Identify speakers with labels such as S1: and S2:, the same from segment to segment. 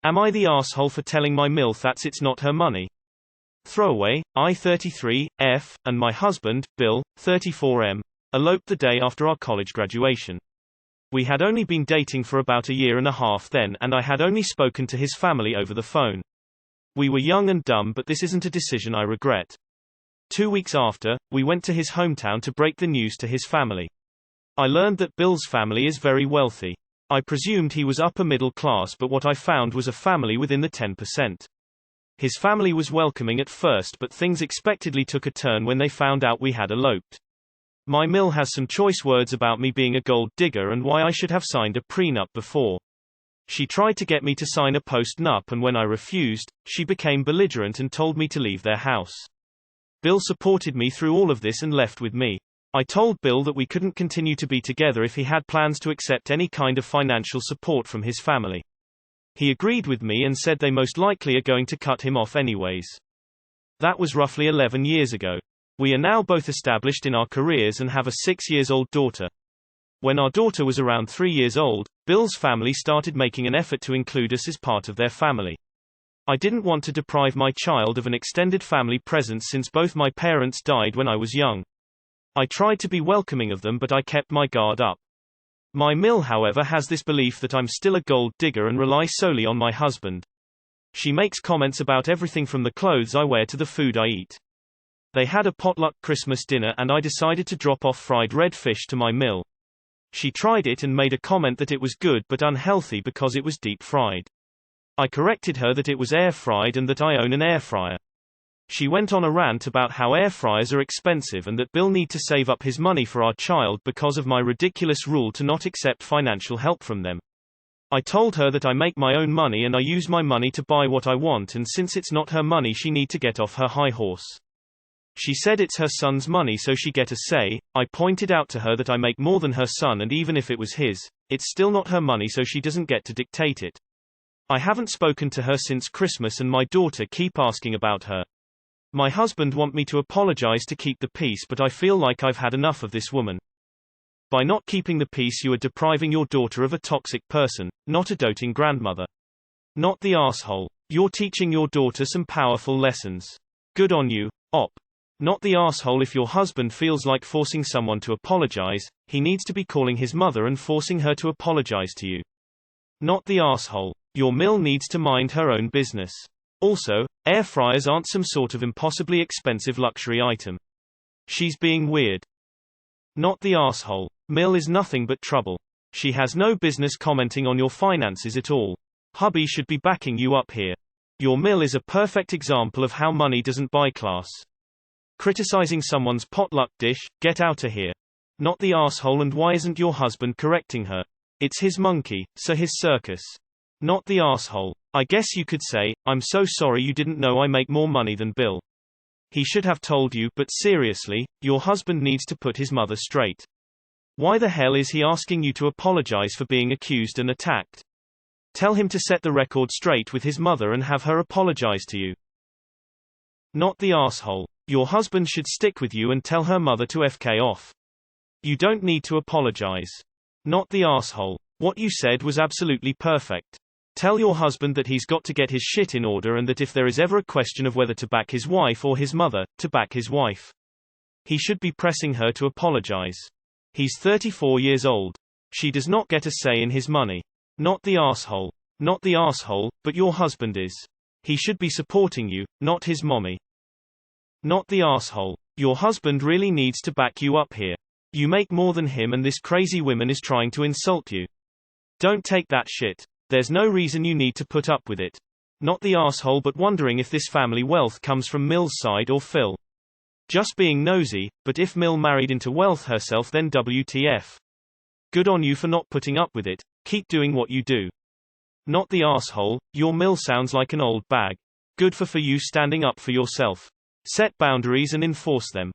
S1: Am I the arsehole for telling my MILF that it's not her money? Throwaway, I 33, F, and my husband, Bill, 34 M, eloped the day after our college graduation. We had only been dating for about a year and a half then, and I had only spoken to his family over the phone. We were young and dumb, but this isn't a decision I regret. 2 weeks after, we went to his hometown to break the news to his family. I learned that Bill's family is very wealthy. I presumed he was upper middle class, but what I found was a family within the 10%. His family was welcoming at first, but things expectedly took a turn when they found out we had eloped. My Mill has some choice words about me being a gold digger and why I should have signed a prenup before. She tried to get me to sign a post-nup, and when I refused, she became belligerent and told me to leave their house. Bill supported me through all of this and left with me. I told Bill that we couldn't continue to be together if he had plans to accept any kind of financial support from his family. He agreed with me and said they most likely are going to cut him off anyways. That was roughly 11 years ago. We are now both established in our careers and have a 6-year-old daughter. When our daughter was around 3 years old, Bill's family started making an effort to include us as part of their family. I didn't want to deprive my child of an extended family presence since both my parents died when I was young. I tried to be welcoming of them, but I kept my guard up. My Mill, however, has this belief that I'm still a gold digger and rely solely on my husband. She makes comments about everything from the clothes I wear to the food I eat. They had a potluck Christmas dinner and I decided to drop off fried red fish to my Mill. She tried it and made a comment that it was good but unhealthy because it was deep fried. I corrected her that it was air fried and that I own an air fryer. She went on a rant about how air fryers are expensive and that Bill need to save up his money for our child because of my ridiculous rule to not accept financial help from them. I told her that I make my own money and I use my money to buy what I want, and since it's not her money she need to get off her high horse. She said it's her son's money so she get a say. I pointed out to her that I make more than her son, and even if it was his, it's still not her money so she doesn't get to dictate it. I haven't spoken to her since Christmas and my daughter keep asking about her. My husband want me to apologize to keep the peace, but I feel like I've had enough of this woman. By not keeping the peace you are depriving your daughter of a toxic person, not a doting grandmother. Not the arsehole. You're teaching your daughter some powerful lessons. Good on you, Op. Not the arsehole. If your husband feels like forcing someone to apologize, he needs to be calling his mother and forcing her to apologize to you. Not the arsehole. Your Mill needs to mind her own business. Also, air fryers aren't some sort of impossibly expensive luxury item. She's being weird. Not the arsehole. Mill is nothing but trouble. She has no business commenting on your finances at all. Hubby should be backing you up here. Your Mill is a perfect example of how money doesn't buy class. Criticizing someone's potluck dish, get outta here. Not the arsehole. And why isn't your husband correcting her? It's his monkey, so his circus. Not the arsehole. I guess you could say, I'm so sorry you didn't know I make more money than Bill. He should have told you, but seriously, your husband needs to put his mother straight. Why the hell is he asking you to apologize for being accused and attacked? Tell him to set the record straight with his mother and have her apologize to you. Not the arsehole. Your husband should stick with you and tell her mother to FK off. You don't need to apologize. Not the arsehole. What you said was absolutely perfect. Tell your husband that he's got to get his shit in order, and that if there is ever a question of whether to back his wife or his mother, to back his wife. He should be pressing her to apologize. He's 34 years old. She does not get a say in his money. Not the arsehole. Not the arsehole, but your husband is. He should be supporting you, not his mommy. Not the arsehole. Your husband really needs to back you up here. You make more than him and this crazy woman is trying to insult you. Don't take that shit. There's no reason you need to put up with it. Not the arsehole, but wondering if this family wealth comes from Mill's side or Phil. Just being nosy, but if Mill married into wealth herself then WTF. Good on you for not putting up with it. Keep doing what you do. Not the arsehole. Your Mill sounds like an old bag. Good for you standing up for yourself. Set boundaries and enforce them.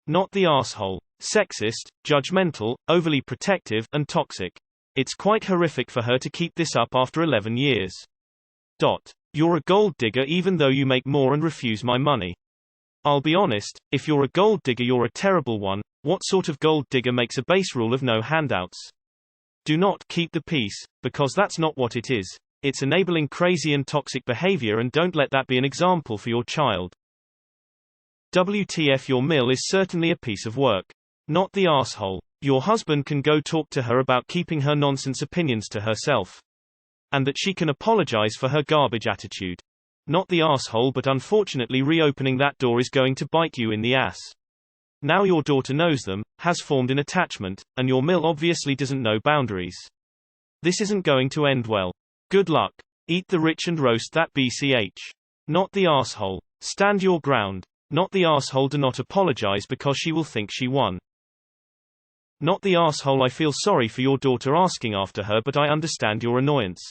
S1: Not the arsehole. Sexist, judgmental, overly protective, and toxic. It's quite horrific for her to keep this up after 11 years. You're a gold digger even though you make more and refuse my money. I'll be honest, if you're a gold digger you're a terrible one. What sort of gold digger makes a base rule of no handouts? Do not keep the peace, because that's not what it is. It's enabling crazy and toxic behavior, and don't let that be an example for your child. WTF, your mill is certainly a piece of work. Not the asshole. Your husband can go talk to her about keeping her nonsense opinions to herself. And that she can apologize for her garbage attitude. Not the asshole, but unfortunately reopening that door is going to bite you in the ass. Now your daughter knows them, has formed an attachment, and your mill obviously doesn't know boundaries. This isn't going to end well. Good luck. Eat the rich and roast that BCH. Not the asshole. Stand your ground. Not the asshole, do not apologize because she will think she won. Not the asshole, I feel sorry for your daughter asking after her, but I understand your annoyance.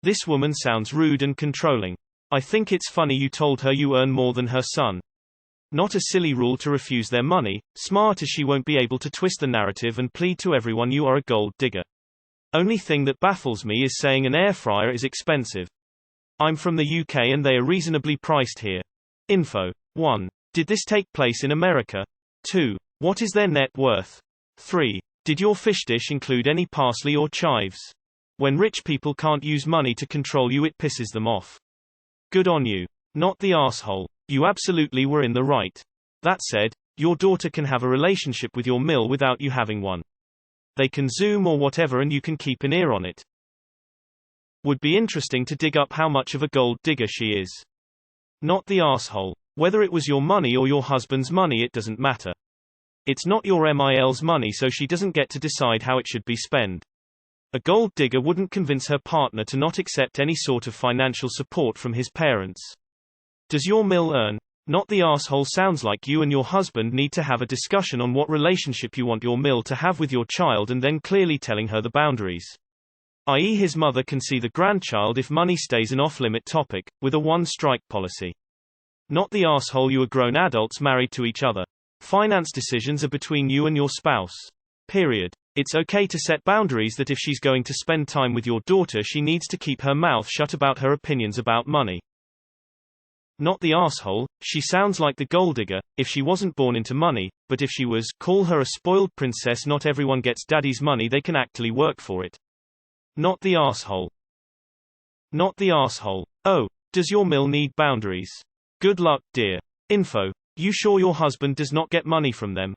S1: This woman sounds rude and controlling. I think it's funny you told her you earn more than her son. Not a silly rule to refuse their money, smart as she won't be able to twist the narrative and plead to everyone you are a gold digger. Only thing that baffles me is saying an air fryer is expensive. I'm from the UK and they are reasonably priced here. Info. 1. Did this take place in America? 2. What is their net worth? 3. Did your fish dish include any parsley or chives? When rich people can't use money to control you, it pisses them off. Good on you. Not the asshole. You absolutely were in the right. That said, your daughter can have a relationship with your mill without you having one. They can Zoom or whatever and you can keep an ear on it. Would be interesting to dig up how much of a gold digger she is. Not the asshole. Whether it was your money or your husband's money, it doesn't matter. It's not your MIL's money, so she doesn't get to decide how it should be spent. A gold digger wouldn't convince her partner to not accept any sort of financial support from his parents. Does your mill earn? Not the asshole sounds like you and your husband need to have a discussion on what relationship you want your mill to have with your child, and then clearly telling her the boundaries. I.e., his mother can see the grandchild if money stays an off-limit topic, with a one-strike policy. Not the asshole, you are grown adults married to each other. Finance decisions are between you and your spouse. Period. It's okay to set boundaries that if she's going to spend time with your daughter, she needs to keep her mouth shut about her opinions about money. Not the asshole, she sounds like the gold digger, if she wasn't born into money, but if she was, call her a spoiled princess. Not everyone gets daddy's money, they can actually work for it. Not the asshole. Not the asshole. Oh, does your mill need boundaries? Good luck, dear. Info. You sure your husband does not get money from them?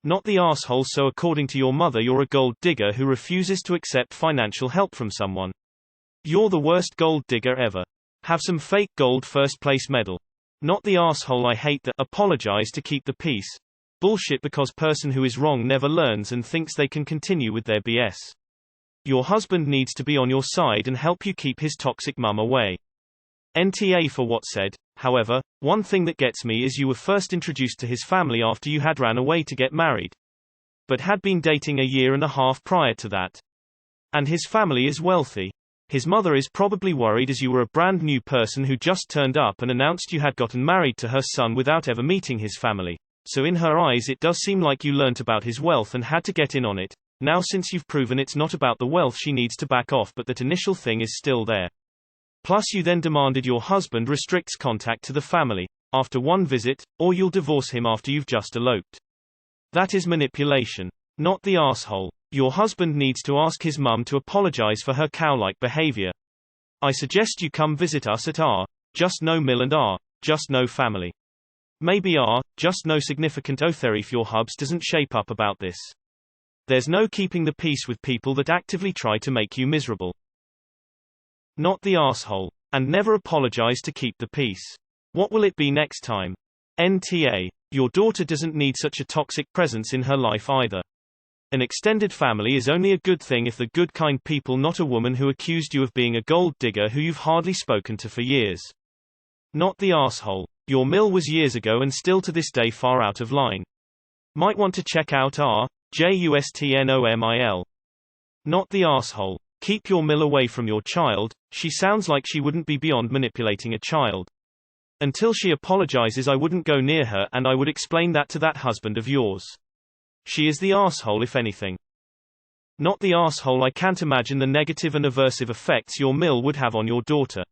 S1: Not the asshole, so according to your mother you're a gold digger who refuses to accept financial help from someone. You're the worst gold digger ever. Have some fake gold first place medal. Not the asshole, I hate the apologize to keep the peace bullshit, because person who is wrong never learns and thinks they can continue with their BS. Your husband needs to be on your side and help you keep his toxic mum away. NTA for what said. However, one thing that gets me is you were first introduced to his family after you had ran away to get married. But had been dating a year and a half prior to that. And his family is wealthy. His mother is probably worried as you were a brand new person who just turned up and announced you had gotten married to her son without ever meeting his family. So in her eyes it does seem like you learnt about his wealth and had to get in on it. Now since you've proven it's not about the wealth, she needs to back off, but that initial thing is still there. Plus you then demanded your husband restricts contact to the family after one visit, or you'll divorce him after you've just eloped. That is manipulation. Not the asshole. Your husband needs to ask his mum to apologize for her cow-like behavior. I suggest you come visit us at our Just No Mill and our Just No Family. Maybe our Just No Significant Other if your hubs doesn't shape up about this. There's no keeping the peace with people that actively try to make you miserable. Not the asshole. And never apologize to keep the peace. What will it be next time? NTA. Your daughter doesn't need such a toxic presence in her life either. An extended family is only a good thing if the good kind people, not a woman who accused you of being a gold digger who you've hardly spoken to for years. Not the asshole. Your mill was years ago and still to this day far out of line. Might want to check out our JUSTNOMIL. Not the asshole. Keep your mill away from your child. She sounds like she wouldn't be beyond manipulating a child. Until she apologizes, I wouldn't go near her, and I would explain that to that husband of yours. She is the asshole if anything. Not the asshole, I can't imagine the negative and aversive effects your mill would have on your daughter.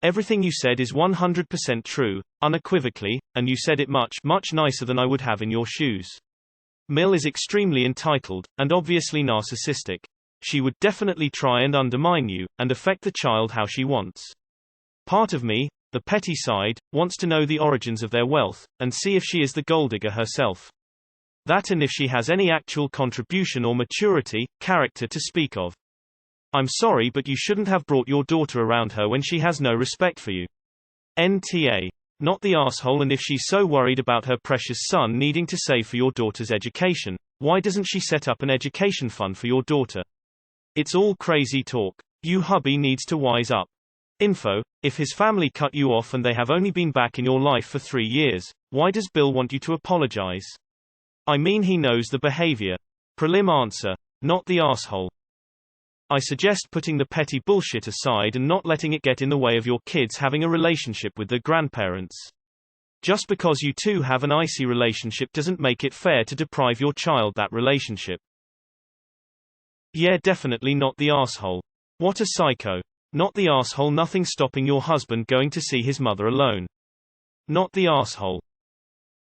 S1: Everything you said is 100% true, unequivocally, and you said it much nicer than I would have in your shoes. Mill is extremely entitled, and obviously narcissistic. She would definitely try and undermine you, and affect the child how she wants. Part of me, the petty side, wants to know the origins of their wealth, and see if she is the gold digger herself. That and if she has any actual contribution or maturity, character to speak of. I'm sorry, but you shouldn't have brought your daughter around her when she has no respect for you. NTA. Not the asshole. And if she's so worried about her precious son needing to save for your daughter's education, why doesn't she set up an education fund for your daughter? It's all crazy talk. You hubby needs to wise up. Info. If his family cut you off and they have only been back in your life for 3 years, why does Bill want you to apologize? I mean, he knows the behavior. Prelim answer. Not the asshole. I suggest putting the petty bullshit aside and not letting it get in the way of your kids having a relationship with their grandparents. Just because you two have an icy relationship doesn't make it fair to deprive your child that relationship. Yeah, definitely not the asshole. What a psycho. Not the asshole. Nothing stopping your husband going to see his mother alone. Not the asshole.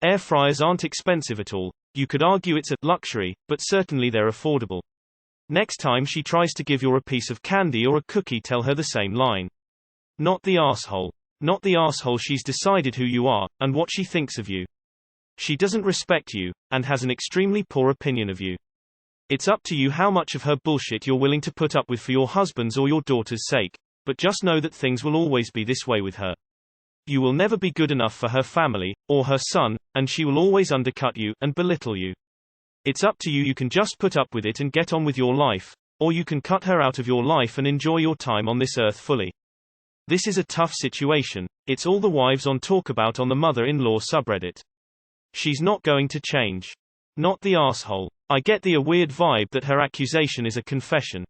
S1: Air fryers aren't expensive at all. You could argue it's a luxury, but certainly they're affordable. Next time she tries to give you a piece of candy or a cookie, tell her the same line. Not the asshole. Not the asshole. She's decided who you are, and what she thinks of you. She doesn't respect you, and has an extremely poor opinion of you. It's up to you how much of her bullshit you're willing to put up with for your husband's or your daughter's sake, but just know that things will always be this way with her. You will never be good enough for her family, or her son, and she will always undercut you, and belittle you. It's up to you. You can just put up with it and get on with your life, or you can cut her out of your life and enjoy your time on this earth fully. This is a tough situation. It's all the wives on talk about on the mother-in-law subreddit. She's not going to change. Not the asshole. I get the weird vibe that her accusation is a confession.